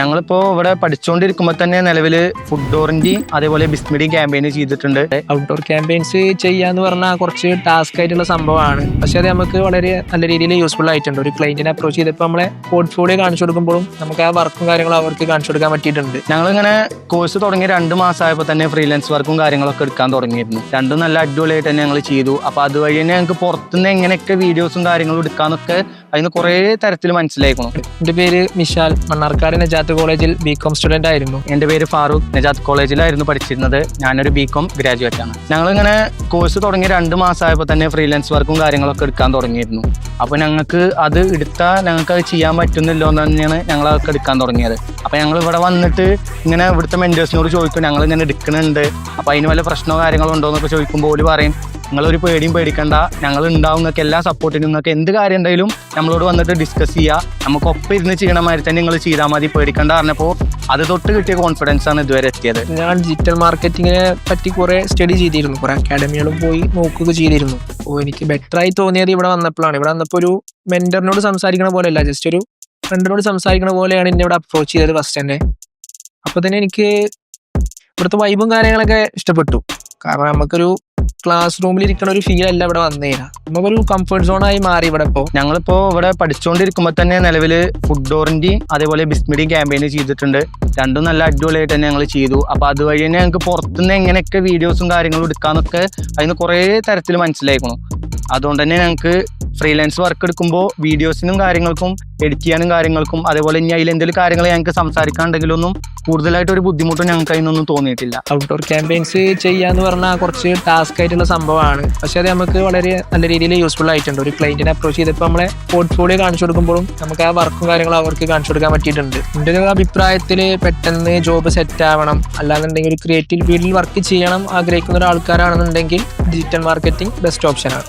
ഞങ്ങളിപ്പോൾ ഇവിടെ പഠിച്ചുകൊണ്ടിരിക്കുമ്പോൾ തന്നെ നിലവിൽ ഫുഡ്ഡോറിൻ്റെയും അതേപോലെ ബിസ്മിയുടെയും ക്യാമ്പയിൻ ചെയ്തിട്ടുണ്ട്. ഔട്ട്ഡോർ ക്യാമ്പയിൻസ് ചെയ്യാന്ന് പറഞ്ഞാൽ കുറച്ച് ടാസ്ക് ആയിട്ടുള്ള സംഭവമാണ്. പക്ഷെ അത് നമുക്ക് വളരെ നല്ല രീതിയിൽ യൂസ്ഫുൾ ആയിട്ടുണ്ട്. ഒരു ക്ലയന്റിനെ അപ്രോച്ച് ചെയ്തപ്പോൾ നമ്മളെ പോർട്ട്ഫോളിയോ കാണിച്ചു കൊടുക്കുമ്പോഴും നമുക്ക് ആ വർക്കും കാര്യങ്ങളും അവർക്ക് കാണിച്ചു കൊടുക്കാൻ പറ്റിയിട്ടുണ്ട്. ഞങ്ങളിങ്ങനെ കോഴ്സ് തുടങ്ങി 2 മാസമായപ്പോൾ തന്നെ ഫ്രീലാൻസ് വർക്കും കാര്യങ്ങളൊക്കെ എടുക്കാൻ തുടങ്ങിയിരുന്നു. രണ്ടും നല്ല അടിപൊളിയായിട്ട് തന്നെ ഞങ്ങൾ ചെയ്തു. അപ്പോൾ അതുവഴി തന്നെ ഞങ്ങൾക്ക് പുറത്തുനിന്ന് എങ്ങനെയൊക്കെ വീഡിയോസും കാര്യങ്ങളും എടുക്കാനൊക്കെ അതിന് കുറേ തരത്തിൽ മനസ്സിലാക്കണം. എൻ്റെ പേര് മിഷാൽ, മണ്ണാർക്കാട് നജാത്ത് കോളേജിൽ ബികോം സ്റ്റുഡൻ്റ് ആയിരുന്നു. എൻ്റെ പേര് ഫാറൂഖ്, നജാത്ത് കോളേജിലായിരുന്നു പഠിച്ചിരുന്നത്. ഞാനൊരു ബികോം ഗ്രാജുവേറ്റ് ആണ്. ഞങ്ങളിങ്ങനെ കോഴ്സ് തുടങ്ങി 2 മാസമായപ്പോൾ തന്നെ ഫ്രീലാൻസ് വർക്കും കാര്യങ്ങളൊക്കെ എടുക്കാൻ തുടങ്ങിയിരുന്നു. അപ്പോൾ ഞങ്ങൾക്ക് അത് എടുത്താൽ ഞങ്ങൾക്ക് അത് ചെയ്യാൻ പറ്റുന്നില്ലോ എന്ന് തന്നെയാണ് ഞങ്ങളതൊക്കെ എടുക്കാൻ തുടങ്ങിയത്. അപ്പോൾ ഞങ്ങൾ ഇവിടെ വന്നിട്ട് ഇങ്ങനെ ഇവിടുത്തെ മെൻറ്റേഴ്സിനോട് ചോദിക്കും, ഞങ്ങളിങ്ങനെ എടുക്കുന്നുണ്ട്, അപ്പോൾ അതിന് വല്ല പ്രശ്നമോ കാര്യങ്ങളോ ഉണ്ടോ എന്നൊക്കെ ചോദിക്കുമ്പോൾ ഓല് പറയും നിങ്ങളൊരു പേടിയും പേടിക്കണ്ട, ഞങ്ങൾ ഉണ്ടാവും, നിങ്ങൾക്ക് എല്ലാ സപ്പോർട്ടിനും, നിങ്ങൾക്ക് എന്ത് കാര്യം ഉണ്ടെങ്കിലും നമ്മളോട് വന്നിട്ട് ഡിസ്കസ് ചെയ്യുക, നമുക്ക് ഒപ്പം ഇരുന്ന് ചെയ്യണ മാതിരി തന്നെ നിങ്ങൾ ചെയ്താൽ മതി, പേടിക്കണ്ട പറഞ്ഞപ്പോൾ അത് തൊട്ട് കിട്ടിയ കോൺഫിഡൻസ് ആണ് ഇതുവരെ എത്തിയത്. ഞാൻ ഡിജിറ്റൽ മാർക്കറ്റിങ്ങിനെ പറ്റി കുറേ സ്റ്റഡി ചെയ്തിരുന്നു, കുറേ അക്കാഡമികളും പോയി നോക്കുക ചെയ്തിരുന്നു. അപ്പോൾ എനിക്ക് ബെറ്ററായി തോന്നിയത് ഇവിടെ വന്നപ്പോഴാണ്. ഇവിടെ വന്നപ്പോൾ ഒരു മെൻറ്ററിനോട് സംസാരിക്കണ പോലെയല്ല, ജസ്റ്റ് ഒരു ഫ്രണ്ടിനോട് സംസാരിക്കണ പോലെയാണ് എന്നെ ഇവിടെ അപ്രോച്ച് ചെയ്തത് ഫസ്റ്റ് തന്നെ. അപ്പോൾ തന്നെ എനിക്ക് ഇവിടുത്തെ വൈബും കാര്യങ്ങളൊക്കെ ഇഷ്ടപ്പെട്ടു. കാരണം നമുക്കൊരു ക്ലാസ് റൂമിൽ ഇരിക്കുന്ന ഒരു ഫീൽ അല്ല ഇവിടെ വന്നേരാ, നമുക്കൊരു കംഫർട്ട് സോണായി മാറി ഇവിടെ. ഞങ്ങളിപ്പോൾ ഇവിടെ പഠിച്ചുകൊണ്ടിരിക്കുമ്പോൾ തന്നെ നിലവിൽ ഫുഡ്ഡോറിൻ്റെയും അതേപോലെ ബിസ്മിയുടെയും ക്യാമ്പയിൻ ചെയ്തിട്ടുണ്ട്. രണ്ടും നല്ല അടിപൊളിയായിട്ട് തന്നെ ഞങ്ങൾ ചെയ്തു. അപ്പോൾ അതുവഴി തന്നെ ഞങ്ങൾക്ക് പുറത്തുനിന്ന് എങ്ങനെയൊക്കെ വീഡിയോസും കാര്യങ്ങളും എടുക്കാനൊക്കെ അതിന് കുറേ തരത്തിൽ മനസ്സിലാക്കണം. അതുകൊണ്ട് തന്നെ ഞങ്ങൾക്ക് ഫ്രീലാൻസ് വർക്ക് എടുക്കുമ്പോൾ വീഡിയോസിനും കാര്യങ്ങൾക്കും എഡിറ്റ് ചെയ്യാനും കാര്യങ്ങൾക്കും അതേപോലെ ഇനി അതിൽ എന്തെങ്കിലും കാര്യങ്ങൾ ഞങ്ങൾക്ക് സംസാരിക്കാനുണ്ടെങ്കിലൊന്നും കൂടുതലായിട്ടൊരു ബുദ്ധിമുട്ടും ഞങ്ങൾക്ക് അതിനൊന്നും തോന്നിയിട്ടില്ല. ഔട്ട്ഡോർ ക്യാമ്പയിൻസ് ചെയ്യാന്ന് പറഞ്ഞാൽ കുറച്ച് ടാസ്ക് ആയിട്ടുള്ള സംഭവമാണ്. പക്ഷെ അത് നമുക്ക് വളരെ നല്ല രീതിയിൽ യൂസ്ഫുൾ ആയിട്ടുണ്ട്. ഒരു ക്ലയന്റിനെ അപ്രോച്ച് ചെയ്തപ്പോൾ നമ്മളെ പോർട്ട്ഫോളിയോ കാണിച്ചു കൊടുക്കുമ്പോഴും നമുക്ക് ആ വർക്കും കാര്യങ്ങളും അവർക്ക് കാണിച്ചു കൊടുക്കാൻ പറ്റിയിട്ടുണ്ട്. എൻ്റെ ഒരു അഭിപ്രായത്തിൽ പെട്ടെന്ന് ജോബ് സെറ്റ് ആവണം, അല്ലാന്നുണ്ടെങ്കിൽ ഒരു ക്രിയേറ്റീവ് ഫീൽഡിൽ വർക്ക് ചെയ്യണം ആഗ്രഹിക്കുന്ന ഒരാൾക്കാരാണെന്നുണ്ടെങ്കിൽ ഡിജിറ്റൽ മാർക്കറ്റിംഗ് ബെസ്റ്റ് ഓപ്ഷനാണ്.